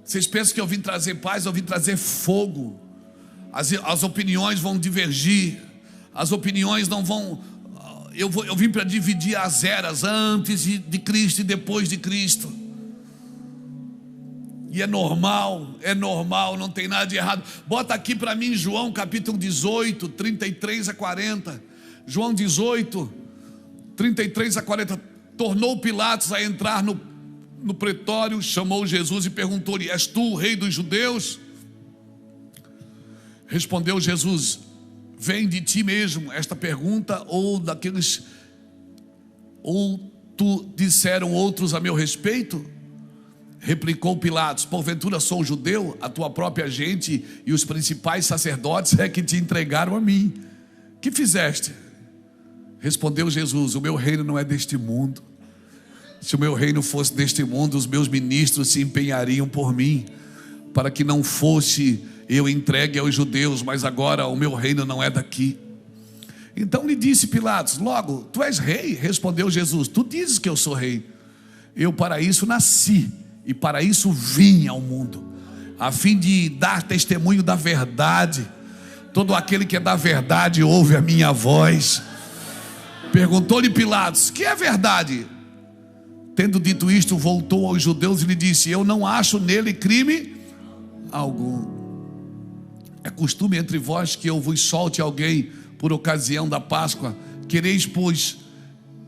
Vocês pensam que eu vim trazer paz? Eu vim trazer fogo. As opiniões vão divergir. As opiniões não vão... Eu vim para dividir as eras, antes de Cristo e depois de Cristo. E é normal, não tem nada de errado. Bota aqui para mim João capítulo 18, 33 a 40. João 18, 33 a 40. Tornou Pilatos a entrar no pretório, chamou Jesus e perguntou-lhe: és tu o rei dos judeus? Respondeu Jesus: vem de ti mesmo esta pergunta, ou tu disseram outros a meu respeito? Replicou Pilatos: porventura sou judeu? A tua própria gente e os principais sacerdotes é que te entregaram a mim. Que fizeste? Respondeu Jesus: o meu reino não é deste mundo. Se o meu reino fosse deste mundo, os meus ministros se empenhariam por mim, para que não fosse eu entregue aos judeus, mas agora o meu reino não é daqui. Então lhe disse Pilatos: logo, tu és rei? Respondeu Jesus: tu dizes que eu sou rei. Eu para isso nasci, e para isso vim ao mundo, a fim de dar testemunho da verdade. Todo aquele que é da verdade ouve a minha voz. Perguntou-lhe Pilatos: que é verdade? Tendo dito isto, voltou aos judeus e lhe disse: eu não acho nele crime algum. É costume entre vós que eu vos solte alguém por ocasião da Páscoa. Quereis, pois,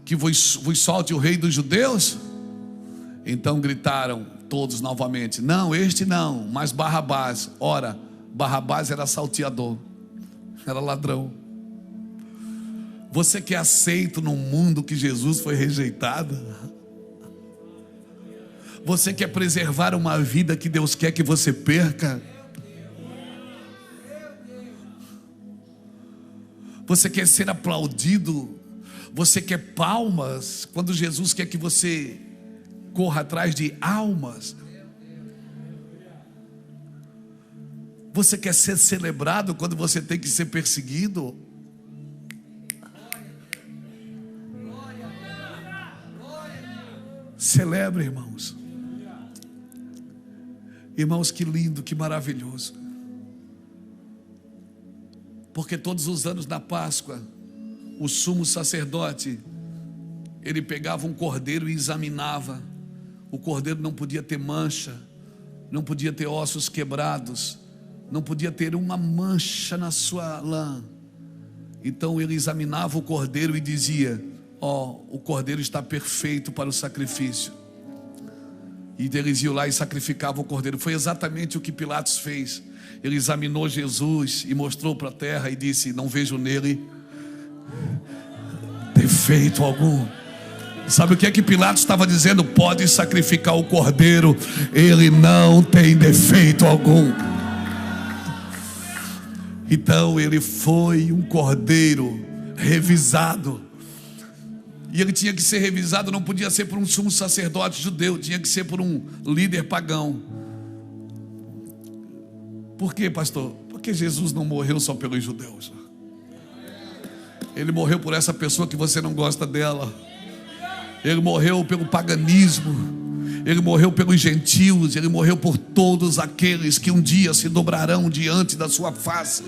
que vos solte o rei dos judeus? Então gritaram todos novamente: não, este não, mas Barrabás. Ora, Barrabás era salteador, era ladrão. Você que é aceito num mundo que Jesus foi rejeitado? Você quer preservar uma vida que Deus quer que você perca? Você quer ser aplaudido? Você quer palmas? Quando Jesus quer que você corra atrás de almas? Você quer ser celebrado quando você tem que ser perseguido? Celebre, irmãos. Irmãos, que lindo, que maravilhoso. Porque todos os anos na Páscoa, o sumo sacerdote, ele pegava um cordeiro e examinava. O cordeiro não podia ter mancha, não podia ter ossos quebrados, não podia ter uma mancha na sua lã. Então ele examinava o cordeiro e dizia: o cordeiro está perfeito para o sacrifício. E eles iam lá e sacrificavam o cordeiro. Foi exatamente o que Pilatos fez. Ele examinou Jesus e mostrou para a terra e disse: não vejo nele defeito algum. Sabe o que é que Pilatos estava dizendo? Pode sacrificar o cordeiro, ele não tem defeito algum. Então ele foi um cordeiro revisado. E ele tinha que ser revisado, não podia ser por um sumo sacerdote judeu, tinha que ser por um líder pagão. Por quê, pastor? Porque Jesus não morreu só pelos judeus. Ele morreu por essa pessoa que você não gosta dela. Ele morreu pelo paganismo. Ele morreu pelos gentios. Ele morreu por todos aqueles que um dia se dobrarão diante da sua face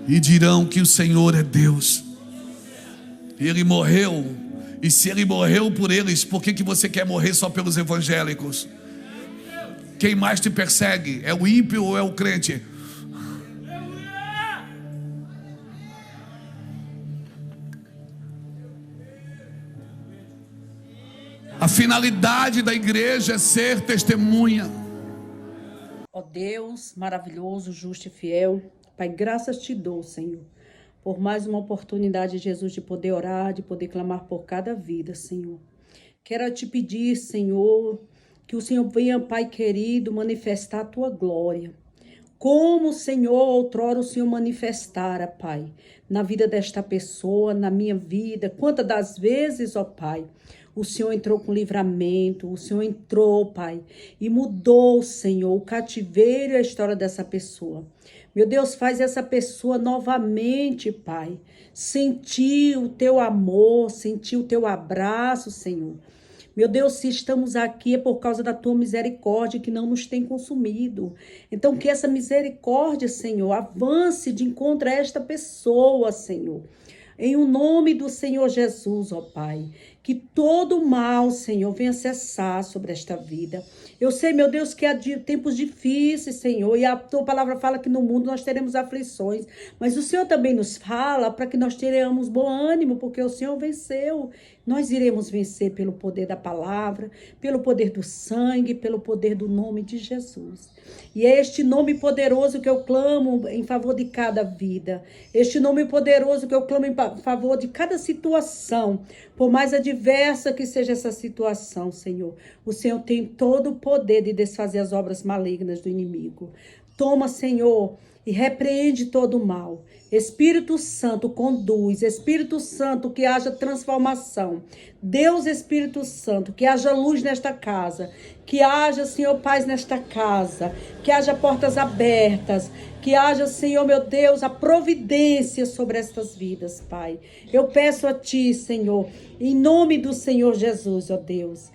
e dirão que o Senhor é Deus. Ele morreu. E se ele morreu por eles, por que você quer morrer só pelos evangélicos? Quem mais te persegue? É o ímpio ou é o crente? A finalidade da igreja é ser testemunha. Ó Deus maravilhoso, justo e fiel, Pai, graças te dou, Senhor, por mais uma oportunidade, Jesus, de poder orar, de poder clamar por cada vida, Senhor. Quero te pedir, Senhor, que o Senhor venha, Pai querido, manifestar a tua glória. Como, Senhor, outrora o Senhor manifestara, Pai, na vida desta pessoa, na minha vida. Quantas das vezes, ó Pai, o Senhor entrou com livramento, o Senhor entrou, Pai, e mudou, Senhor, o cativeiro e a história dessa pessoa. Meu Deus, faz essa pessoa novamente, Pai, sentir o teu amor, sentir o teu abraço, Senhor. Meu Deus, se estamos aqui é por causa da tua misericórdia que não nos tem consumido. Então, que essa misericórdia, Senhor, avance de encontro a esta pessoa, Senhor. Em o nome do Senhor Jesus, ó Pai, que todo mal, Senhor, venha cessar sobre esta vida. Eu sei, meu Deus, que há tempos difíceis, Senhor, e a tua palavra fala que no mundo nós teremos aflições, mas o Senhor também nos fala para que nós tenhamos bom ânimo, porque o Senhor venceu. Nós iremos vencer pelo poder da palavra, pelo poder do sangue, pelo poder do nome de Jesus. E é este nome poderoso que eu clamo em favor de cada vida. Este nome poderoso que eu clamo em favor de cada situação. Por mais adversa que seja essa situação, Senhor, o Senhor tem todo o poder de desfazer as obras malignas do inimigo. Toma, Senhor, e repreende todo o mal. Espírito Santo, conduz. Espírito Santo, que haja transformação. Deus, Espírito Santo, que haja luz nesta casa. Que haja, Senhor, paz nesta casa. Que haja portas abertas. Que haja, Senhor, meu Deus, a providência sobre estas vidas, Pai. Eu peço a Ti, Senhor, em nome do Senhor Jesus, ó Deus,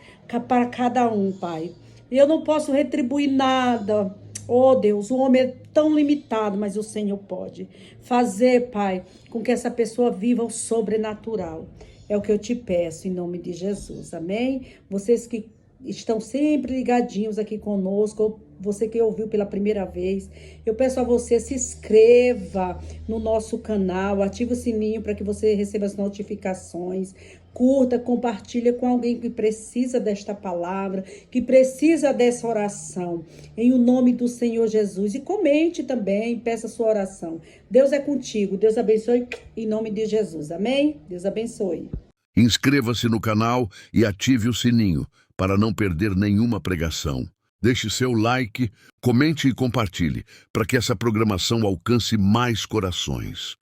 para cada um, Pai. Eu não posso retribuir nada. Oh Deus, o homem é tão limitado, mas o Senhor pode fazer, Pai, com que essa pessoa viva o sobrenatural. É o que eu te peço, em nome de Jesus, amém? Vocês que estão sempre ligadinhos aqui conosco, você que ouviu pela primeira vez, eu peço a você, se inscreva no nosso canal, ative o sininho para que você receba as notificações, curta, compartilha com alguém que precisa desta palavra, que precisa dessa oração, em o nome do Senhor Jesus, e comente também, peça sua oração. Deus é contigo, Deus abençoe, em nome de Jesus, amém? Deus abençoe. Inscreva-se no canal e ative o sininho para não perder nenhuma pregação. Deixe seu like, comente e compartilhe para que essa programação alcance mais corações.